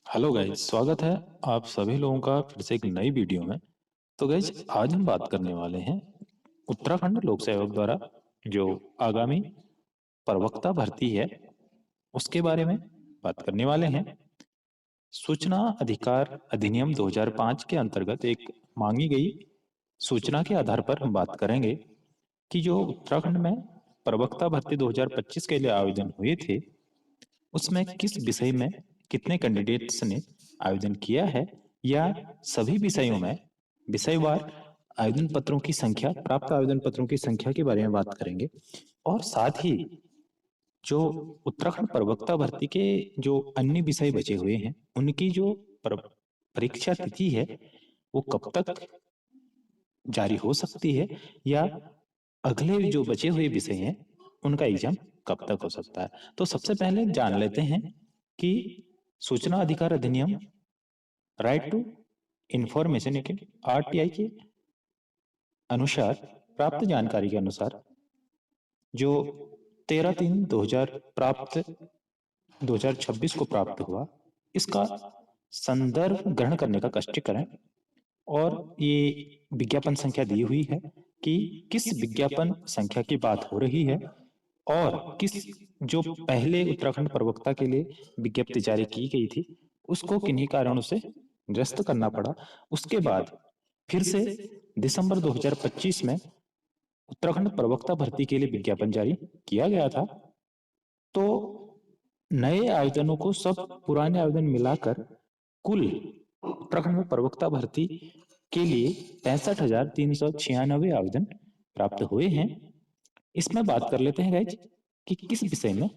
Hello guys, स्वागत है आप सभी लोगों का फिर से एक नई वीडियो में। तो गाइज, आज हम बात करने वाले हैं उत्तराखंड लोक सेवक द्वारा जो आगामी प्रवक्ता भर्ती है उसके बारे में बात करने वाले हैं। सूचना अधिकार अधिनियम 2005 के अंतर्गत एक मांगी गई सूचना के आधार पर हम बात करेंगे कि जो उत्तराखंड में प्रवक्ता भर्ती 2025 के लिए आवेदन हुए थे उसमें किस विषय में कितने कैंडिडेट्स ने आवेदन किया है, या सभी विषयों में विषयवार आवेदन पत्रों की संख्या, प्राप्त आवेदन पत्रों की संख्या के बारे में बात करेंगे। और साथ ही जो उत्तराखंड प्रवक्ता भर्ती के जो अन्य विषय बचे हुए हैं उनकी जो परीक्षा तिथि है वो कब तक जारी हो सकती है, या अगले जो बचे हुए विषय हैं उनका एग्जाम कब तक हो सकता है। तो सबसे पहले जान लेते हैं कि सूचना अधिकार अधिनियम राइट टू इंफॉर्मेशन के आरटीआई के अनुसार, प्राप्त जानकारी के अनुसार जो 13/3/2000 प्राप्त 2026 को प्राप्त हुआ, इसका संदर्भ ग्रहण करने का कष्ट करें। और ये विज्ञापन संख्या दी हुई है कि किस विज्ञापन संख्या की बात हो रही है और किस जो पहले उत्तराखंड प्रवक्ता के लिए विज्ञप्ति जारी की गई थी उसको किन्हीं कारणों से निरस्त करना पड़ा। उसके बाद फिर से दिसंबर 2025 में उत्तराखंड प्रवक्ता भर्ती के लिए विज्ञापन जारी किया गया था। तो नए आवेदनों को सब पुराने आवेदन मिलाकर कुल उत्तराखंड में प्रवक्ता भर्ती के लिए 65,396 आवेदन प्राप्त हुए हैं। इसमें बात कर लेते हैं गाइज कि किस विषय में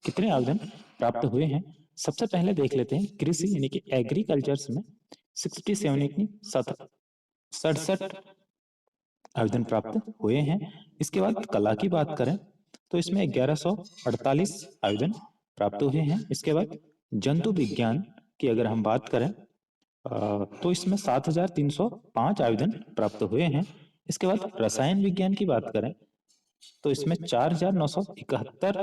कितने आवेदन प्राप्त हुए हैं। सबसे पहले देख लेते हैं कृषि यानी कि एग्रीकल्चर्स में 67 यानी कि 67 आवेदन प्राप्त हुए हैं। इसके बाद कला की बात करें तो इसमें 1148 आवेदन प्राप्त हुए हैं। इसके बाद जंतु विज्ञान की अगर हम बात करें तो इसमें 7,305 आवेदन प्राप्त हुए हैं। इसके बाद रसायन विज्ञान की बात करें तो इसमें 4,971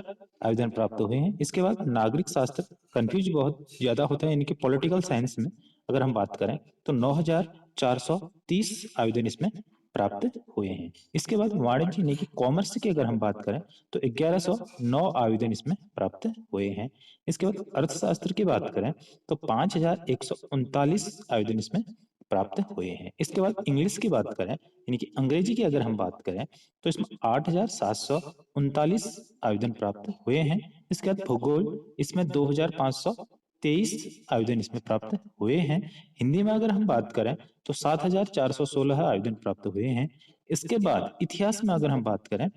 आवेदन प्राप्त हुए हैं। इसके बाद नागरिक शास्त्र, कंफ्यूज बहुत ज्यादा होता है यानी कि पॉलिटिकल साइंस में अगर हम बात करें तो 9,430 आवेदन इसमें प्राप्त हुए हैं। इसके बाद वाणिज्य यानी कि कॉमर्स की अगर हम बात करें तो 1109 आवेदन इसमें प्राप्त हुए हैं। इसके बाद अर्थशास्त्र की बात करें तो 5,139 आवेदन इसमें प्राप्त हुए हैं। इसके बाद इंग्लिश की बात करें यानी कि अंग्रेजी की अगर हम बात करें तो इसमें 8,739 आवेदन प्राप्त हुए हैं। इसके बाद भूगोल, इसमें 2,523 आवेदन इसमें प्राप्त हुए हैं। हिंदी में अगर हम बात करें तो 7,416 आवेदन प्राप्त हुए हैं। इसके बाद इतिहास में अगर हम बात करें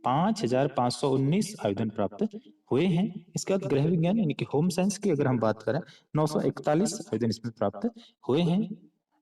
5,519 आवेदन प्राप्त हुए हैं। इसके बाद गृह विज्ञान यानी कि होम साइंस की अगर हम बात करें 941 आवेदन इसमें प्राप्त हुए हैं।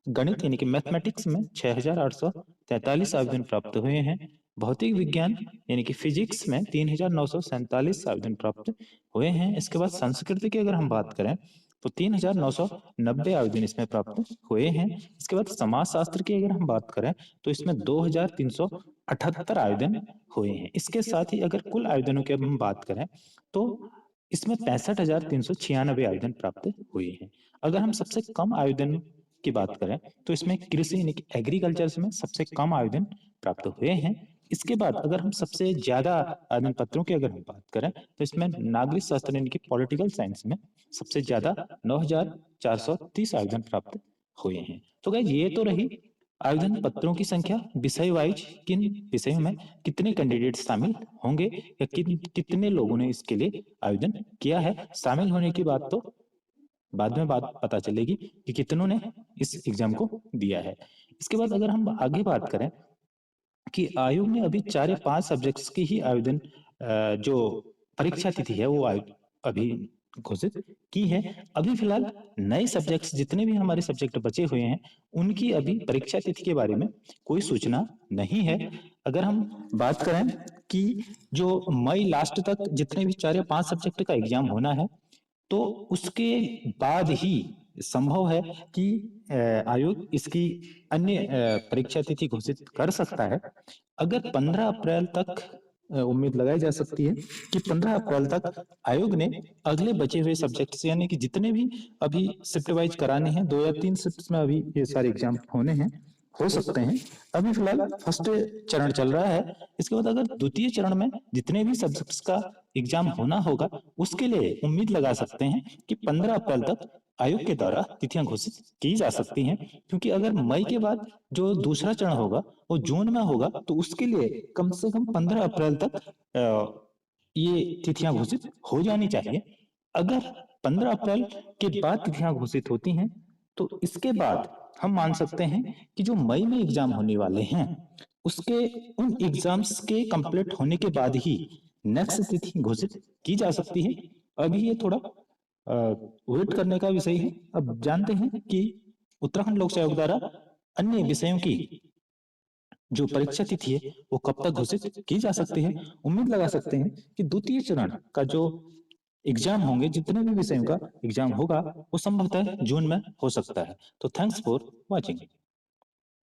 गणित यानी कि मैथमेटिक्स में 6,843 आवेदन प्राप्त हुए हैं। भौतिक विज्ञान यानी कि फिजिक्स में 3,947 आवेदन प्राप्त हुए हैं। इसके बाद संस्कृत की अगर हम बात करें तो 3,990 आवेदन इसमें प्राप्त हुए हैं। इसके बाद समाजशास्त्र की अगर हम बात करें तो इसमें 2,378 आवेदन हुए हैं। इसके साथ ही अगर कुल आवेदनों की हम बात करें तो इसमें 65,396 आवेदन प्राप्त हुए हैं। अगर हम सबसे कम आवेदन की बात करें तो इसमें कृषि यानी कि एग्रीकल्चर में सबसे कम आवेदन प्राप्त हुए हैं। इसके बाद अगर हम सबसे ज्यादा आवेदन पत्रों की अगर हम बात करें तो इसमें नागरिक शास्त्र यानी कि पॉलिटिकल साइंस में सबसे ज्यादा 9,430 आवेदन प्राप्त हुए हैं। तो गाइस, ये तो रही आवेदन पत्रों की संख्या विषय वाइज, किन विषयों में कितने कैंडिडेट शामिल होंगे या कितने लोगों ने इसके लिए आवेदन किया है। शामिल होने की बात तो बाद में बात पता चलेगी कि कितनों ने इस एग्जाम को दिया है। इसके बाद अगर हम आगे बात करें कि आयोग ने अभी 4 या 5 सब्जेक्ट्स की ही आवेदन जो परीक्षा तिथि है वो अभी घोषित की है। अभी फिलहाल नए सब्जेक्ट्स जितने भी हमारे सब्जेक्ट बचे हुए हैं उनकी अभी परीक्षा तिथि के बारे में कोई सूचना नहीं है। अगर हम बात करें कि जो मई लास्ट तक जितने भी 4 या 5 सब्जेक्ट का एग्जाम होना है तो उसके बाद ही संभव है कि आयोग इसकी अन्य परीक्षा तिथि घोषित कर सकता है। अगर 15 अप्रैल तक उम्मीद लगाई जा सकती है कि 15 अप्रैल तक आयोग ने अगले बचे हुए सब्जेक्ट्स यानी कि जितने भी अभी शिफ्ट वाइज कराने हैं, 2 या 3 शिफ्ट्स में अभी ये सारे एग्जाम होने हैं, हो सकते हैं। अभी फिलहाल फर्स्ट चरण चल रहा है। इसके बाद अगर द्वितीय चरण में जितने भी सब्जेक्ट्स का एग्जाम होना होगा, उसके लिए उम्मीद लगा सकते हैं कि 15 अप्रैल तक आयोग के द्वारा तिथियां घोषित की जा सकती हैं। क्योंकि अगर मई के बाद जो दूसरा चरण होगा वो जून में होगा, तो उसके लिए कम से कम 15 अप्रैल तक ये तिथियां घोषित हो जानी चाहिए। अगर 15 अप्रैल के बाद तिथियां घोषित होती हैं, तो इसके बाद हम मान सकते हैं कि जो मई में एग्जाम होने वाले हैं, उसके उन एग्जाम्स के कंप्लीट होने के बाद ही नेक्स्ट तिथि घोषित की जा सकती है। अभी ये थोड़ा वेट करने का विषय है। अब जानते हैं कि उत्तराखंड लोक सेवा आयोग द्वारा अन्य विषयों की जो परीक्षा तिथि है वो कब तक घोषित की जा सकती है। उम्मीद लगा सकते हैं कि द्वितीय चरण का जो एग्जाम होंगे, जितने भी विषयों का एग्जाम होगा, वो संभवतः जून में हो सकता है। तो थैंक्स फॉर वॉचिंग।